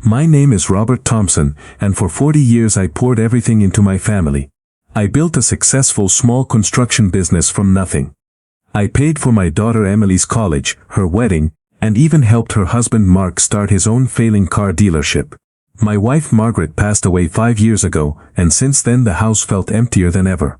My name is Robert Thompson, and for 40 years I poured everything into my family. I built a successful small construction business from nothing. I paid for my daughter Emily's college, her wedding, and even helped her husband Mark start his own failing car dealership. My wife Margaret passed away 5 years ago, and since then the house felt emptier than ever.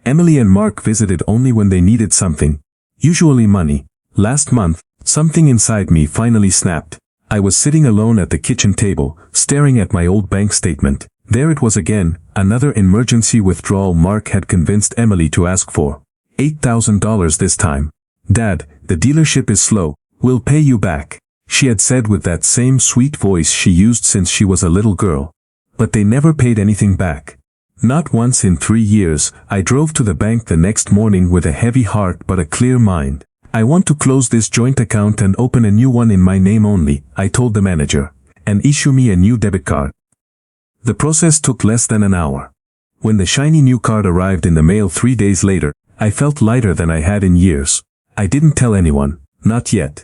Emily and Mark visited only when they needed something, usually money. Last month, something inside me finally snapped. I was sitting alone at the kitchen table, staring at my old bank statement. There it was again, another emergency withdrawal Mark had convinced Emily to ask for. $8,000 this time. "Dad, the dealership is slow. We'll pay you back," she had said with that same sweet voice she used since she was a little girl. But they never paid anything back. Not once in 3 years. I drove to the bank the next morning with a heavy heart but a clear mind. "I want to close this joint account and open a new one in my name only," I told the manager, "and issue me a new debit card." The process took less than an hour. When the shiny new card arrived in the mail 3 days later, I felt lighter than I had in years. I didn't tell anyone, not yet.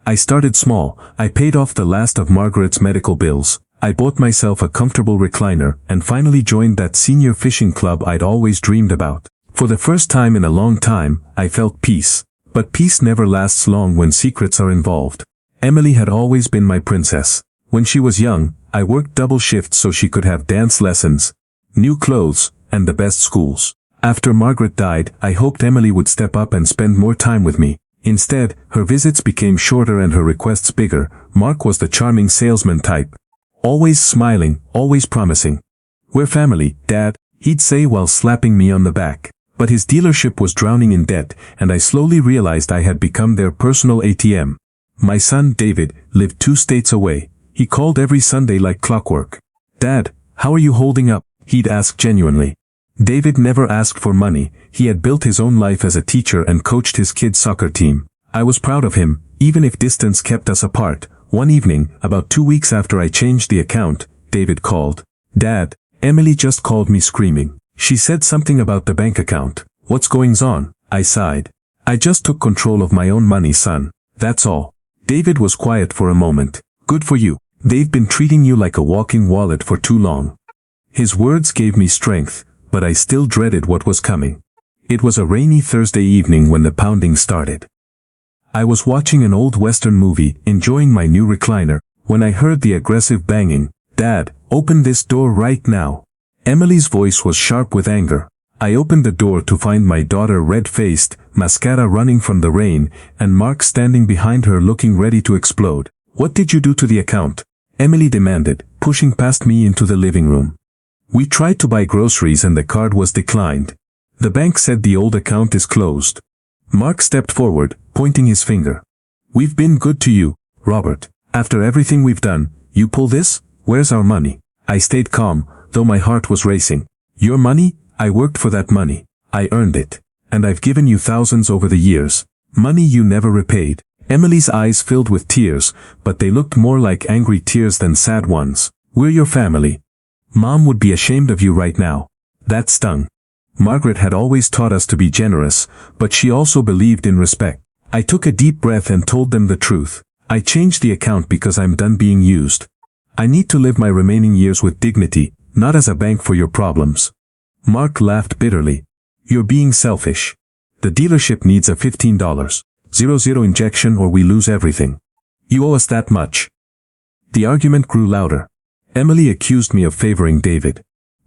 I started small. I paid off the last of Margaret's medical bills. I bought myself a comfortable recliner and finally joined that senior fishing club I'd always dreamed about. For the first time in a long time, I felt peace. But peace never lasts long when secrets are involved. Emily had always been my princess. When she was young, I worked double shifts so she could have dance lessons, new clothes, and the best schools. After Margaret died, I hoped Emily would step up and spend more time with me. Instead, her visits became shorter and her requests bigger. Mark was the charming salesman type. Always smiling, always promising. "We're family, Dad," he'd say while slapping me on the back. But his dealership was drowning in debt, and I slowly realized I had become their personal ATM. My son, David, lived 2 states away. He called every Sunday like clockwork. "Dad, how are you holding up?" he'd ask genuinely. David never asked for money. He had built his own life as a teacher and coached his kids' soccer team. I was proud of him, even if distance kept us apart. One evening, about 2 weeks after I changed the account, David called. "Dad, Emily just called me screaming. She said something about the bank account." "What's going on?" I sighed. "I just took control of my own money, son. That's all." David was quiet for a moment. "Good for you. They've been treating you like a walking wallet for too long." His words gave me strength, but I still dreaded what was coming. It was a rainy Thursday evening when the pounding started. I was watching an old Western movie, enjoying my new recliner, when I heard the aggressive banging. "Dad, open this door right now." Emily's voice was sharp with anger. I opened the door to find my daughter red-faced, mascara running from the rain, and Mark standing behind her looking ready to explode. "What did you do to the account?" Emily demanded, pushing past me into the living room. "We tried to buy groceries and the card was declined. The bank said the old account is closed." Mark stepped forward, pointing his finger. "We've been good to you, Robert. After everything we've done, you pull this? Where's our money?" I stayed calm, though my heart was racing. "Your money? I worked for that money. I earned it. And I've given you thousands over the years. Money you never repaid." Emily's eyes filled with tears, but they looked more like angry tears than sad ones. "We're your family. Mom would be ashamed of you right now." That stung. Margaret had always taught us to be generous, but she also believed in respect. I took a deep breath and told them the truth. "I changed the account because I'm done being used. I need to live my remaining years with dignity, not as a bank for your problems." Mark laughed bitterly. "You're being selfish. The dealership needs a $15,000 injection or we lose everything. You owe us that much." The argument grew louder. Emily accused me of favoring David.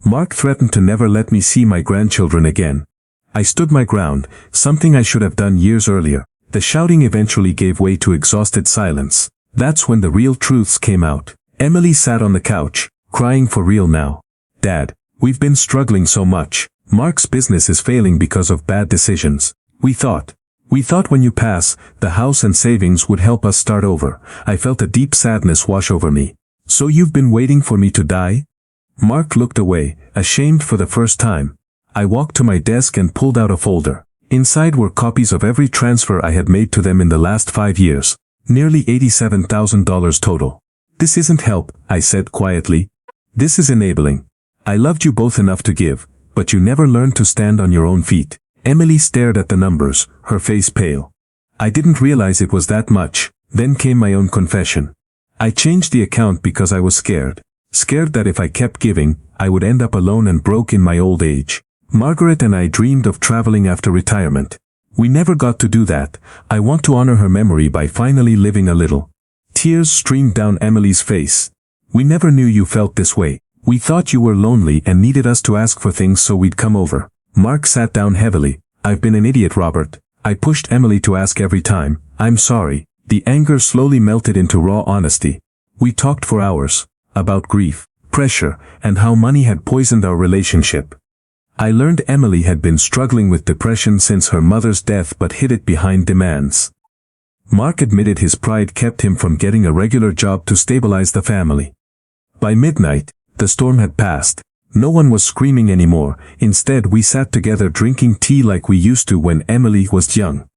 Mark threatened to never let me see my grandchildren again. I stood my ground, something I should have done years earlier. The shouting eventually gave way to exhausted silence. That's when the real truths came out. Emily sat on the couch, crying for real now. "Dad, we've been struggling so much. Mark's business is failing because of bad decisions. We thought when you pass, the house and savings would help us start over." I felt a deep sadness wash over me. "So you've been waiting for me to die?" Mark looked away, ashamed for the first time. I walked to my desk and pulled out a folder. Inside were copies of every transfer I had made to them in the last 5 years. Nearly $87,000 total. "This isn't help," I said quietly. "This is enabling. I loved you both enough to give, but you never learned to stand on your own feet." Emily stared at the numbers, her face pale. I didn't realize it was that much. Then came my own confession. I changed the account because I was scared. Scared that if I kept giving, I would end up alone and broke in my old age. Margaret and I dreamed of traveling after retirement. We never got to do that. I want to honor her memory by finally living a little. Tears streamed down Emily's face. We never knew you felt this way. We thought you were lonely and needed us to ask for things so we'd come over. Mark sat down heavily. I've been an idiot, Robert. I pushed Emily to ask every time. I'm sorry. The anger slowly melted into raw honesty. We talked for hours. About grief, pressure, and how money had poisoned our relationship. I learned Emily had been struggling with depression since her mother's death but hid it behind demands. Mark admitted his pride kept him from getting a regular job to stabilize the family. By midnight, the storm had passed. No one was screaming anymore. Instead, we sat together drinking tea like we used to when Emily was young.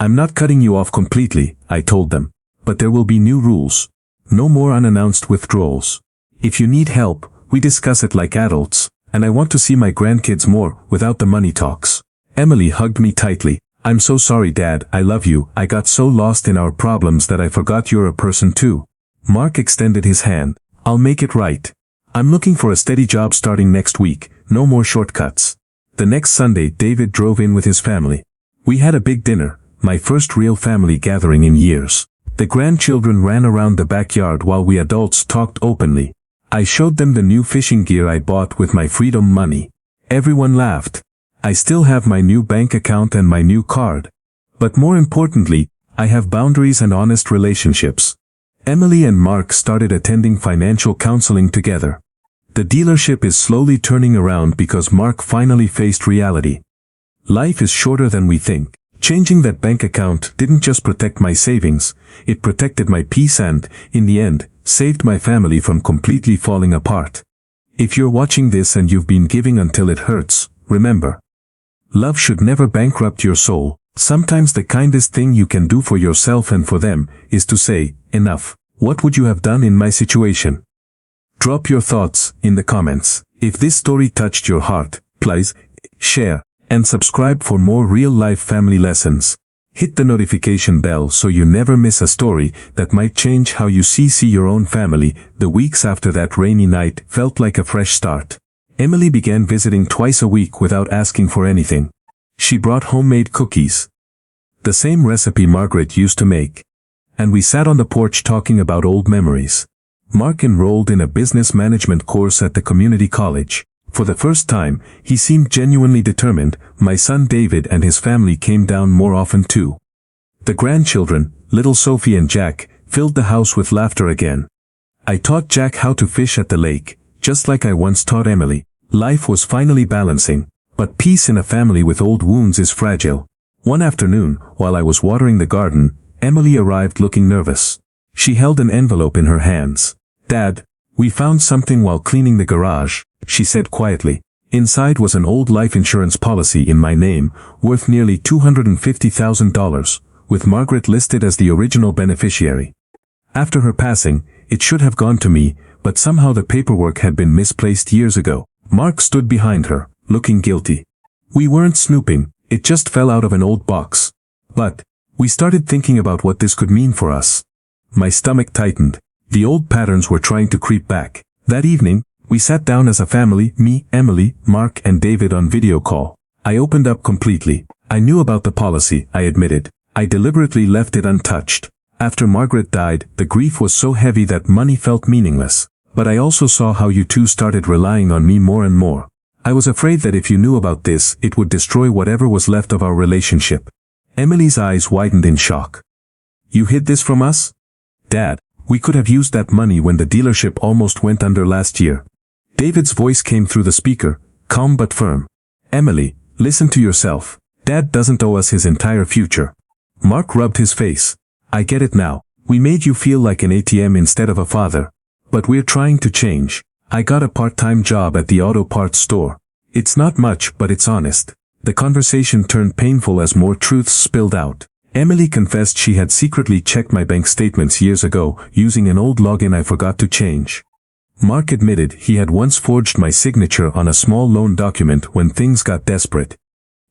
I'm not cutting you off completely, I told them. But there will be new rules. No more unannounced withdrawals. If you need help, we discuss it like adults, and I want to see my grandkids more, without the money talks. Emily hugged me tightly. I'm so sorry, Dad, I love you. I got so lost in our problems that I forgot you're a person too. Mark extended his hand. I'll make it right. I'm looking for a steady job starting next week, no more shortcuts. The next Sunday, David drove in with his family. We had a big dinner, my first real family gathering in years. The grandchildren ran around the backyard while we adults talked openly. I showed them the new fishing gear I bought with my freedom money. Everyone laughed. I still have my new bank account and my new card. But more importantly, I have boundaries and honest relationships. Emily and Mark started attending financial counseling together. The dealership is slowly turning around because Mark finally faced reality. Life is shorter than we think. Changing that bank account didn't just protect my savings, it protected my peace and, in the end, saved my family from completely falling apart. If you're watching this and you've been giving until it hurts, remember. Love should never bankrupt your soul. Sometimes the kindest thing you can do for yourself and for them is to say, enough. What would you have done in my situation? Drop your thoughts in the comments. If this story touched your heart, please share and subscribe for more real-life family lessons. Hit the notification bell so you never miss a story that might change how you see your own family. The weeks after that rainy night felt like a fresh start. Emily began visiting twice a week without asking for anything. She brought homemade cookies. The same recipe Margaret used to make. And we sat on the porch talking about old memories. Mark enrolled in a business management course at the community college. For the first time, he seemed genuinely determined. My son David and his family came down more often too. The grandchildren, little Sophie and Jack, filled the house with laughter again. I taught Jack how to fish at the lake, just like I once taught Emily. Life was finally balancing, but peace in a family with old wounds is fragile. One afternoon, while I was watering the garden, Emily arrived looking nervous. She held an envelope in her hands. Dad, we found something while cleaning the garage, she said quietly. Inside was an old life insurance policy in my name, worth nearly $250,000, with Margaret listed as the original beneficiary. After her passing, it should have gone to me, but somehow the paperwork had been misplaced years ago. Mark stood behind her, looking guilty. We weren't snooping, it just fell out of an old box. But we started thinking about what this could mean for us. My stomach tightened. The old patterns were trying to creep back. That evening, we sat down as a family, me, Emily, Mark, and David on video call. I opened up completely. I knew about the policy, I admitted. I deliberately left it untouched. After Margaret died, the grief was so heavy that money felt meaningless. But I also saw how you two started relying on me more and more. I was afraid that if you knew about this, it would destroy whatever was left of our relationship. Emily's eyes widened in shock. You hid this from us? Dad, we could have used that money when the dealership almost went under last year. David's voice came through the speaker, calm but firm. Emily, listen to yourself. Dad doesn't owe us his entire future. Mark rubbed his face. I get it now. We made you feel like an ATM instead of a father. But we're trying to change. I got a part-time job at the auto parts store. It's not much, but it's honest. The conversation turned painful as more truths spilled out. Emily confessed she had secretly checked my bank statements years ago, using an old login I forgot to change. Mark admitted he had once forged my signature on a small loan document when things got desperate.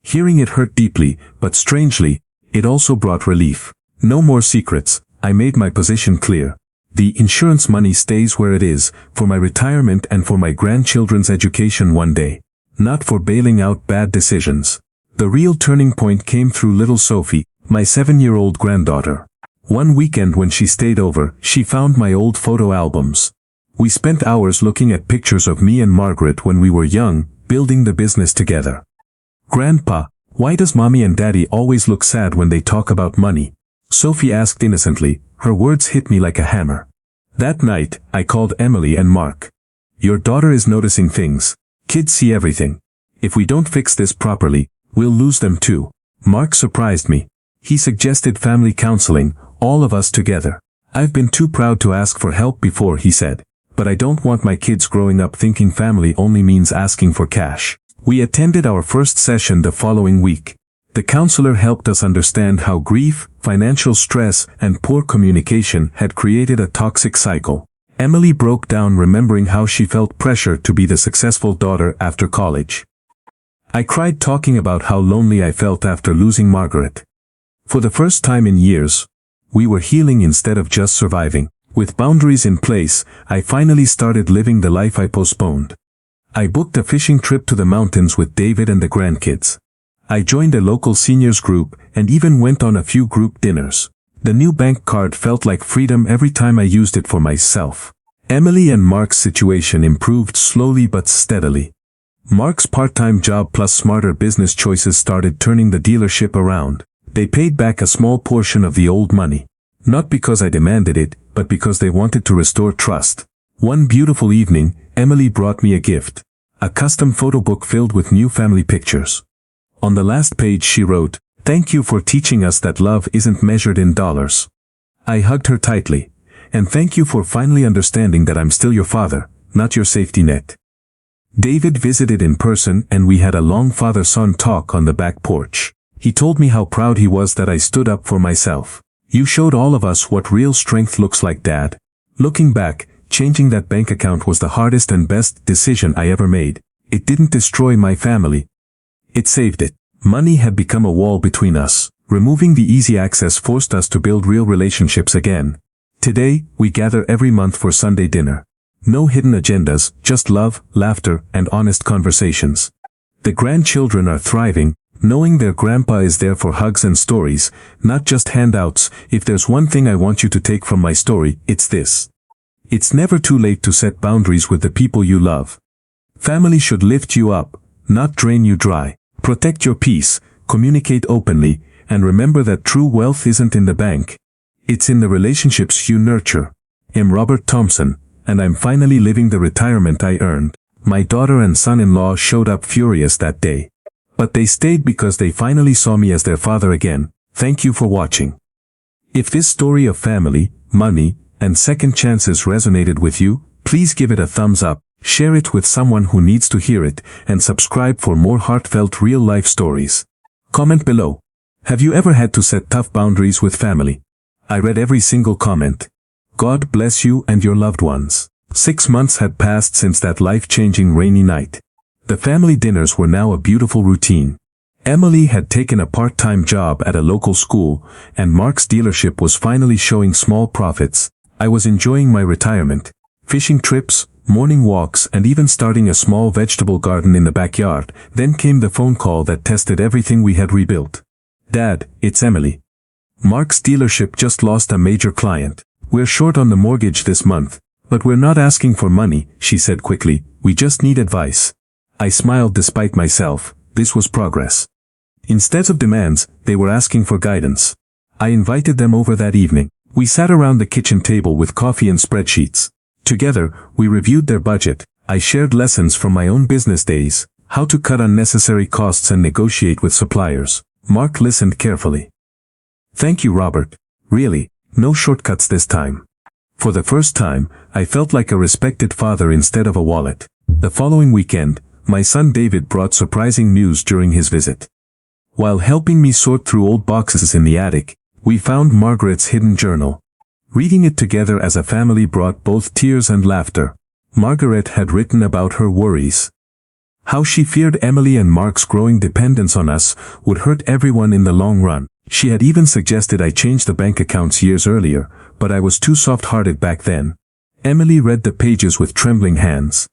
Hearing it hurt deeply, but strangely, it also brought relief. No more secrets, I made my position clear. The insurance money stays where it is, for my retirement and for my grandchildren's education one day. Not for bailing out bad decisions. The real turning point came through little Sophie, my 7-year-old granddaughter. One weekend when she stayed over, she found my old photo albums. We spent hours looking at pictures of me and Margaret when we were young, building the business together. "Grandpa, why does Mommy and Daddy always look sad when they talk about money?" Sophie asked innocently. Her words hit me like a hammer. That night, I called Emily and Mark. "Your daughter is noticing things. Kids see everything. If we don't fix this properly, we'll lose them too." Mark surprised me. He suggested family counseling, all of us together. "I've been too proud to ask for help before," he said. "But I don't want my kids growing up thinking family only means asking for cash." We attended our first session the following week. The counselor helped us understand how grief, financial stress, and poor communication had created a toxic cycle. Emily broke down remembering how she felt pressure to be the successful daughter after college. I cried talking about how lonely I felt after losing Margaret. For the first time in years, we were healing instead of just surviving. With boundaries in place, I finally started living the life I postponed. I booked a fishing trip to the mountains with David and the grandkids. I joined a local seniors group and even went on a few group dinners. The new bank card felt like freedom every time I used it for myself. Emily and Mark's situation improved slowly but steadily. Mark's part-time job plus smarter business choices started turning the dealership around. They paid back a small portion of the old money. Not because I demanded it, but because they wanted to restore trust. One beautiful evening, Emily brought me a gift. A custom photo book filled with new family pictures. On the last page she wrote, "Thank you for teaching us that love isn't measured in dollars." I hugged her tightly. "And thank you for finally understanding that I'm still your father, not your safety net." David visited in person and we had a long father-son talk on the back porch. He told me how proud he was that I stood up for myself. "You showed all of us what real strength looks like, Dad." Looking back, changing that bank account was the hardest and best decision I ever made. It didn't destroy my family. It saved it. Money had become a wall between us. Removing the easy access forced us to build real relationships again. Today, we gather every month for Sunday dinner. No hidden agendas, just love, laughter, and honest conversations. The grandchildren are thriving, knowing their grandpa is there for hugs and stories, not just handouts. If there's one thing I want you to take from my story, it's this. It's never too late to set boundaries with the people you love. Family should lift you up, not drain you dry. Protect your peace, communicate openly, and remember that true wealth isn't in the bank. It's in the relationships you nurture. I'm Robert Thompson, and I'm finally living the retirement I earned. My daughter and son-in-law showed up furious that day. But they stayed because they finally saw me as their father again. Thank you for watching. If this story of family, money, and second chances resonated with you, please give it a thumbs up, share it with someone who needs to hear it, and subscribe for more heartfelt real-life stories. Comment below. Have you ever had to set tough boundaries with family? I read every single comment. God bless you and your loved ones. 6 months had passed since that life-changing rainy night. The family dinners were now a beautiful routine. Emily had taken a part-time job at a local school, and Mark's dealership was finally showing small profits. I was enjoying my retirement. Fishing trips, morning walks, and even starting a small vegetable garden in the backyard. Then came the phone call that tested everything we had rebuilt. "Dad, it's Emily. Mark's dealership just lost a major client. We're short on the mortgage this month, but we're not asking for money," she said quickly. "We just need advice." I smiled despite myself. This was progress. Instead of demands, they were asking for guidance. I invited them over that evening. We sat around the kitchen table with coffee and spreadsheets. Together, we reviewed their budget. I shared lessons from my own business days, how to cut unnecessary costs and negotiate with suppliers. Mark listened carefully. "Thank you, Robert. Really, no shortcuts this time." For the first time, I felt like a respected father instead of a wallet. The following weekend, my son David brought surprising news during his visit. While helping me sort through old boxes in the attic, we found Margaret's hidden journal. Reading it together as a family brought both tears and laughter. Margaret had written about her worries. How she feared Emily and Mark's growing dependence on us would hurt everyone in the long run. She had even suggested I change the bank accounts years earlier, but I was too soft-hearted back then. Emily read the pages with trembling hands.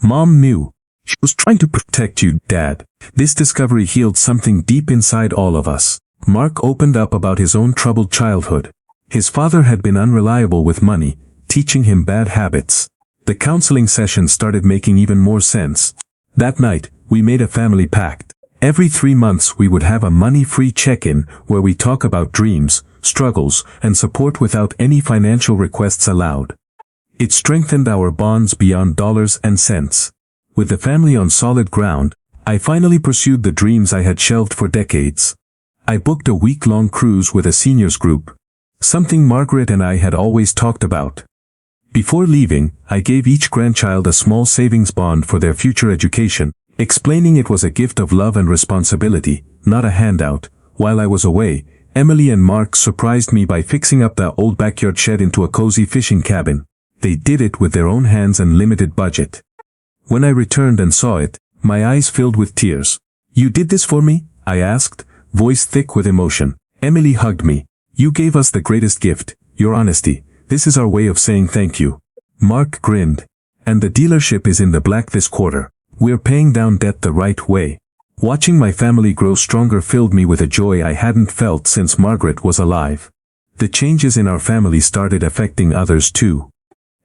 Mom knew. She was trying to protect you, Dad. This discovery healed something deep inside all of us. Mark opened up about his own troubled childhood. His father had been unreliable with money, teaching him bad habits. The counseling session started making even more sense. That night, we made a family pact. Every 3 months we would have a money-free check-in where we talk about dreams, struggles, and support without any financial requests allowed. It strengthened our bonds beyond dollars and cents. With the family on solid ground, I finally pursued the dreams I had shelved for decades. I booked a week-long cruise with a seniors group, something Margaret and I had always talked about. Before leaving, I gave each grandchild a small savings bond for their future education, explaining it was a gift of love and responsibility, not a handout. While I was away, Emily and Mark surprised me by fixing up the old backyard shed into a cozy fishing cabin. They did it with their own hands and limited budget. When I returned and saw it, my eyes filled with tears. "You did this for me?" I asked, voice thick with emotion. Emily hugged me. "You gave us the greatest gift, your honesty. This is our way of saying thank you." Mark grinned. "And the dealership is in the black this quarter. We're paying down debt the right way." Watching my family grow stronger filled me with a joy I hadn't felt since Margaret was alive. The changes in our family started affecting others too.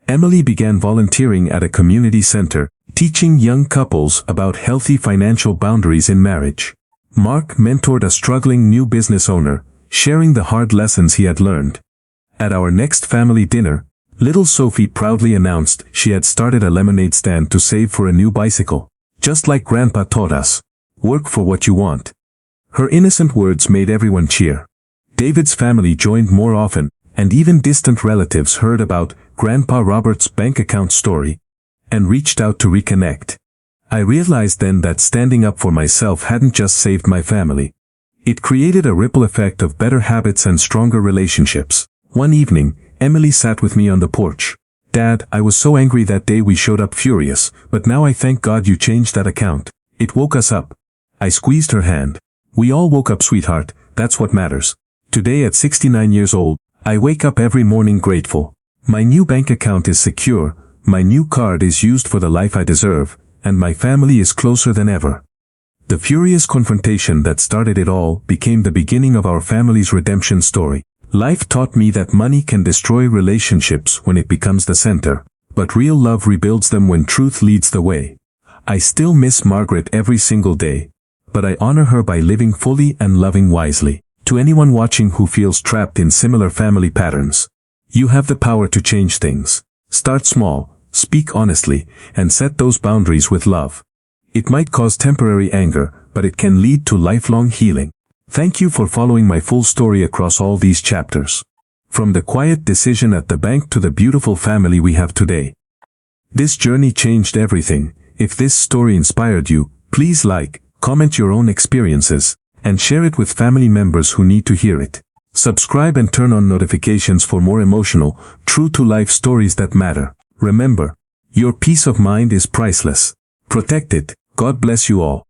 Emily began volunteering at a community center, teaching young couples about healthy financial boundaries in marriage. Mark mentored a struggling new business owner, sharing the hard lessons he had learned. At our next family dinner, little Sophie proudly announced she had started a lemonade stand to save for a new bicycle. Just like Grandpa taught us, work for what you want. Her innocent words made everyone cheer. David's family joined more often, and even distant relatives heard about Grandpa Robert's bank account story and reached out to reconnect. I realized then that standing up for myself hadn't just saved my family. It created a ripple effect of better habits and stronger relationships. One evening, Emily sat with me on the porch. "Dad, I was so angry that day we showed up furious, but now I thank God you changed that account. It woke us up." I squeezed her hand. "We all woke up, sweetheart, that's what matters." Today at 69 years old, I wake up every morning grateful. My new bank account is secure, my new card is used for the life I deserve, and my family is closer than ever. The furious confrontation that started it all became the beginning of our family's redemption story. Life taught me that money can destroy relationships when it becomes the center, but real love rebuilds them when truth leads the way. I still miss Margaret every single day, but I honor her by living fully and loving wisely. To anyone watching who feels trapped in similar family patterns, you have the power to change things. Start small, speak honestly, and set those boundaries with love. It might cause temporary anger, but it can lead to lifelong healing. Thank you for following my full story across all these chapters. From the quiet decision at the bank to the beautiful family we have today. This journey changed everything. If this story inspired you, please like, comment your own experiences, and share it with family members who need to hear it. Subscribe and turn on notifications for more emotional, true-to-life stories that matter. Remember, your peace of mind is priceless. Protect it. God bless you all.